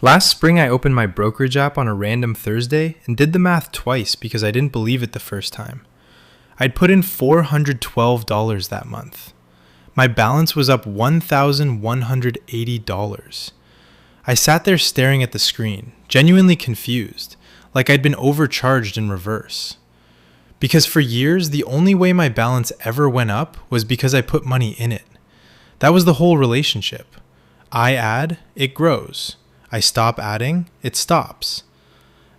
Last spring, I opened my brokerage app on a random Thursday and did the math twice because I didn't believe it the first time. I'd put in $412 that month. My balance was up $1,180. I sat there staring at the screen, genuinely confused, like I'd been overcharged in reverse. Because for years, the only way my balance ever went up was because I put money in it. That was the whole relationship. I add, it grows. I stop adding, it stops.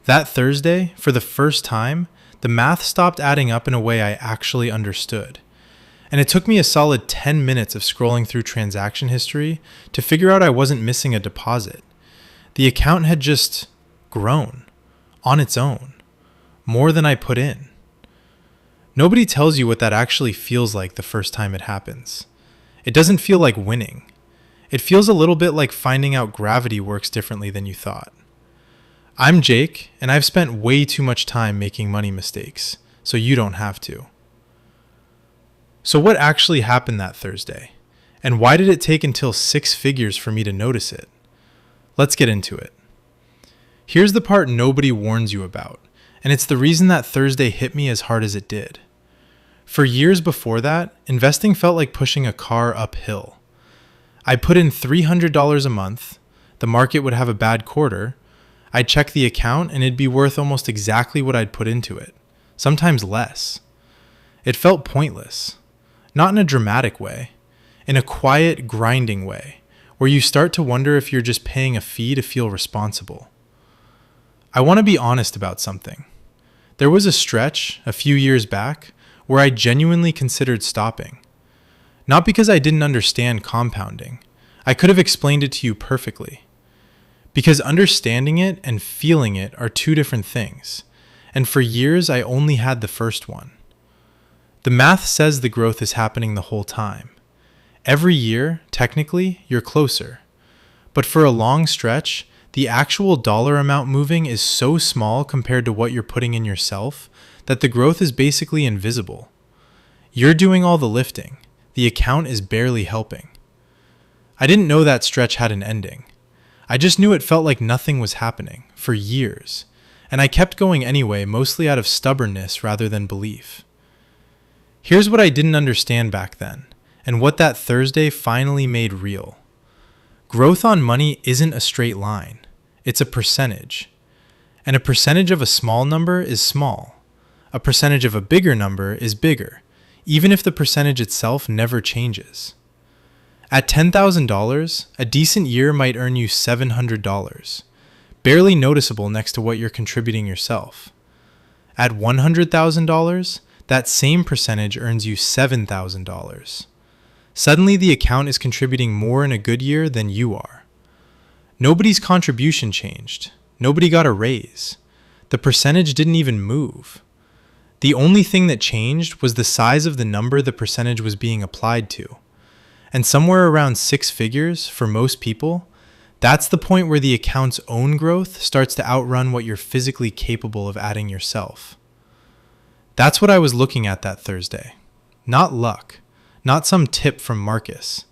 That Thursday, for the first time, the math stopped adding up in a way I actually understood. And it took me a solid 10 minutes of scrolling through transaction history to figure out I wasn't missing a deposit. The account had just grown on its own, more than I put in. Nobody tells you what that actually feels like the first time it happens. It doesn't feel like winning. It feels a little bit like finding out gravity works differently than you thought. I'm Jake, and I've spent way too much time making money mistakes, so you don't have to. So what actually happened that Thursday? And why did it take until 6 figures for me to notice it? Let's get into it. Here's the part nobody warns you about, and it's the reason that Thursday hit me as hard as it did. For years before that, investing felt like pushing a car uphill. I'd put in $300 a month, the market would have a bad quarter, I'd check the account and it'd be worth almost exactly what I'd put into it, sometimes less. It felt pointless, not in a dramatic way, in a quiet, grinding way, where you start to wonder if you're just paying a fee to feel responsible. I want to be honest about something. There was a stretch, a few years back, where I genuinely considered stopping. Not because I didn't understand compounding. I could have explained it to you perfectly. Because understanding it and feeling it are two different things. And for years, I only had the first one. The math says the growth is happening the whole time. Every year, technically, you're closer. But for a long stretch, the actual dollar amount moving is so small compared to what you're putting in yourself that the growth is basically invisible. You're doing all the lifting. The account is barely helping. I didn't know that stretch had an ending. I just knew it felt like nothing was happening for years, and I kept going anyway, mostly out of stubbornness rather than belief. Here's what I didn't understand back then, and what that Thursday finally made real. Growth on money isn't a straight line. It's a percentage. And a percentage of a small number is small. A percentage of a bigger number is bigger, even if the percentage itself never changes. At $10,000, a decent year might earn you $700, barely noticeable next to what you're contributing yourself. At $100,000, that same percentage earns you $7,000. Suddenly, the account is contributing more in a good year than you are. Nobody's contribution changed. Nobody got a raise. The percentage didn't even move. The only thing that changed was the size of the number the percentage was being applied to. And somewhere around 6 figures, for most people, that's the point where the account's own growth starts to outrun what you're physically capable of adding yourself. That's what I was looking at that Thursday. Not luck, not some tip from Marcus.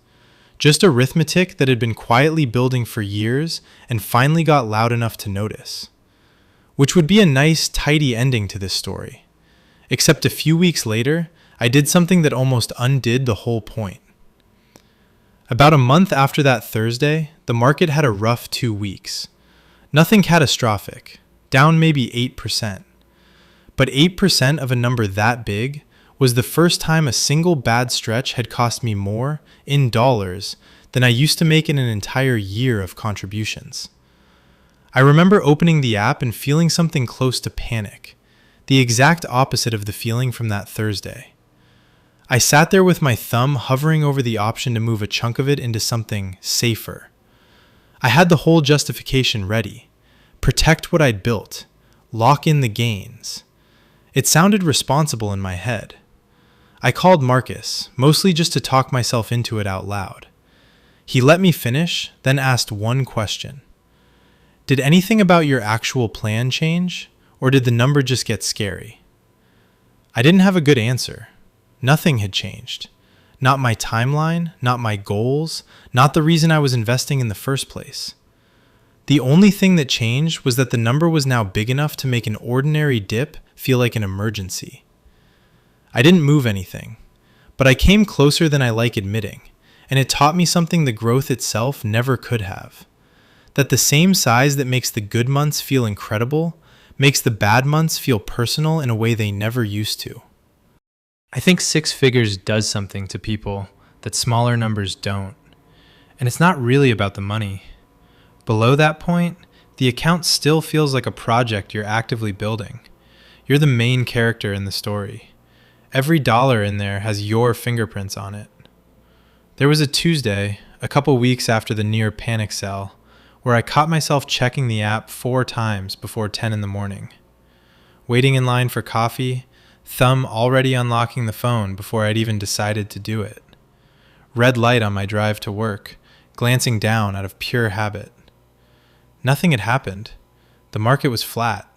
Just arithmetic that had been quietly building for years and finally got loud enough to notice. Which would be a nice, tidy ending to this story. Except a few weeks later, I did something that almost undid the whole point. About a month after that Thursday, the market had a rough 2 weeks. Nothing catastrophic, down maybe 8%. But 8% of a number that big was the first time a single bad stretch had cost me more, in dollars, than I used to make in an entire year of contributions. I remember opening the app and feeling something close to panic. The exact opposite of the feeling from that Thursday. I sat there with my thumb hovering over the option to move a chunk of it into something safer. I had the whole justification ready. Protect what I'd built. Lock in the gains. It sounded responsible in my head. I called Marcus, mostly just to talk myself into it out loud. He let me finish, then asked one question. Did anything about your actual plan change? Or did the number just get scary? I didn't have a good answer. Nothing had changed. Not my timeline, not my goals, not the reason I was investing in the first place. The only thing that changed was that the number was now big enough to make an ordinary dip feel like an emergency. I didn't move anything, but I came closer than I like admitting, and it taught me something the growth itself never could have. That the same size that makes the good months feel incredible makes the bad months feel personal in a way they never used to. I think 6 figures does something to people that smaller numbers don't. And it's not really about the money. Below that point, the account still feels like a project you're actively building. You're the main character in the story. Every dollar in there has your fingerprints on it. There was a Tuesday, a couple weeks after the near panic sell, where I caught myself checking the app 4 times before 10 in the morning. Waiting in line for coffee, thumb already unlocking the phone before I'd even decided to do it. Red light on my drive to work, glancing down out of pure habit. Nothing had happened. The market was flat.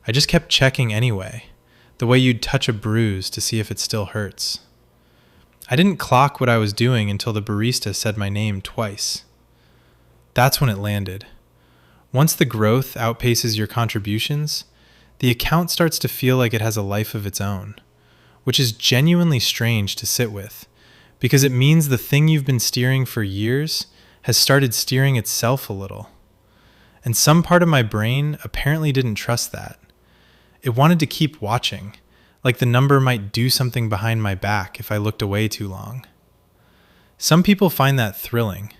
I just kept checking anyway, the way you'd touch a bruise to see if it still hurts. I didn't clock what I was doing until the barista said my name twice. That's when it landed. Once the growth outpaces your contributions, the account starts to feel like it has a life of its own, which is genuinely strange to sit with, because it means the thing you've been steering for years has started steering itself a little. And some part of my brain apparently didn't trust that. It wanted to keep watching, like the number might do something behind my back if I looked away too long. Some people find that thrilling.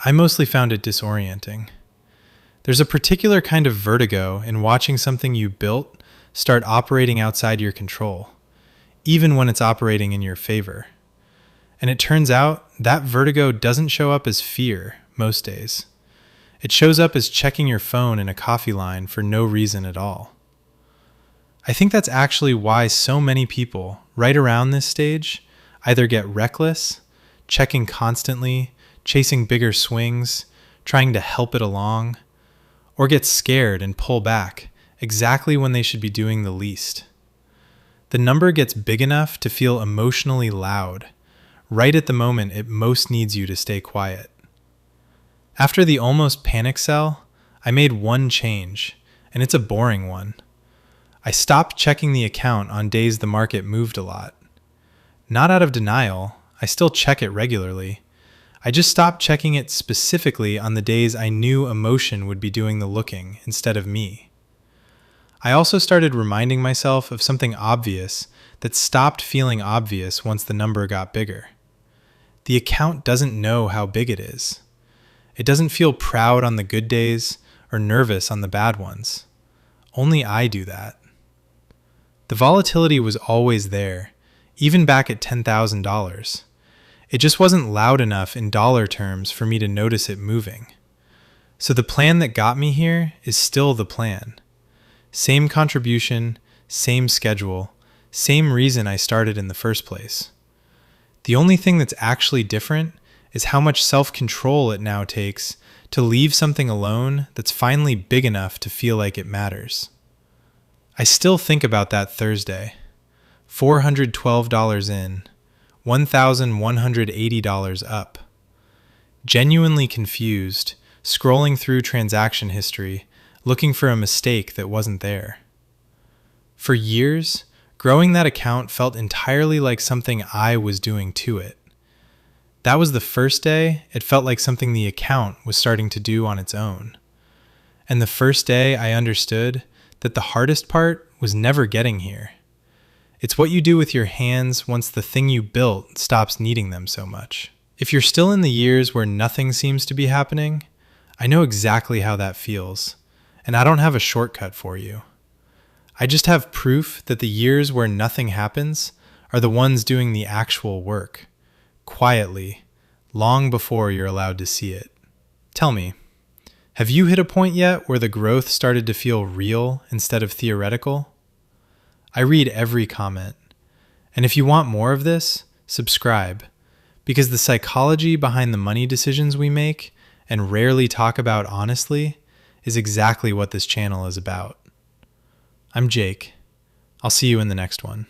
I mostly found it disorienting. There's a particular kind of vertigo in watching something you built start operating outside your control, even when it's operating in your favor. And it turns out that vertigo doesn't show up as fear most days. It shows up as checking your phone in a coffee line for no reason at all. I think that's actually why so many people, right around this stage, either get reckless, checking constantly, chasing bigger swings, trying to help it along, or get scared and pull back exactly when they should be doing the least. The number gets big enough to feel emotionally loud, right at the moment it most needs you to stay quiet. After the almost panic sell, I made one change, and it's a boring one. I stopped checking the account on days the market moved a lot. Not out of denial, I still check it regularly. I just stopped checking it specifically on the days I knew emotion would be doing the looking instead of me. I also started reminding myself of something obvious that stopped feeling obvious once the number got bigger. The account doesn't know how big it is. It doesn't feel proud on the good days or nervous on the bad ones. Only I do that. The volatility was always there, even back at $10,000. It just wasn't loud enough in dollar terms for me to notice it moving. So the plan that got me here is still the plan. Same contribution, same schedule, same reason I started in the first place. The only thing that's actually different is how much self-control it now takes to leave something alone that's finally big enough to feel like it matters. I still think about that Thursday. $412 in, $1,180 up. Genuinely confused, scrolling through transaction history, looking for a mistake that wasn't there. For years, growing that account felt entirely like something I was doing to it. That was the first day it felt like something the account was starting to do on its own. And the first day I understood that the hardest part was never getting here. It's what you do with your hands once the thing you built stops needing them so much. If you're still in the years where nothing seems to be happening, I know exactly how that feels, and I don't have a shortcut for you. I just have proof that the years where nothing happens are the ones doing the actual work. Quietly, long before you're allowed to see it. Tell me, have you hit a point yet where the growth started to feel real instead of theoretical? I read every comment, and if you want more of this, subscribe, because the psychology behind the money decisions we make and rarely talk about honestly is exactly what this channel is about. I'm Jake. I'll see you in the next one.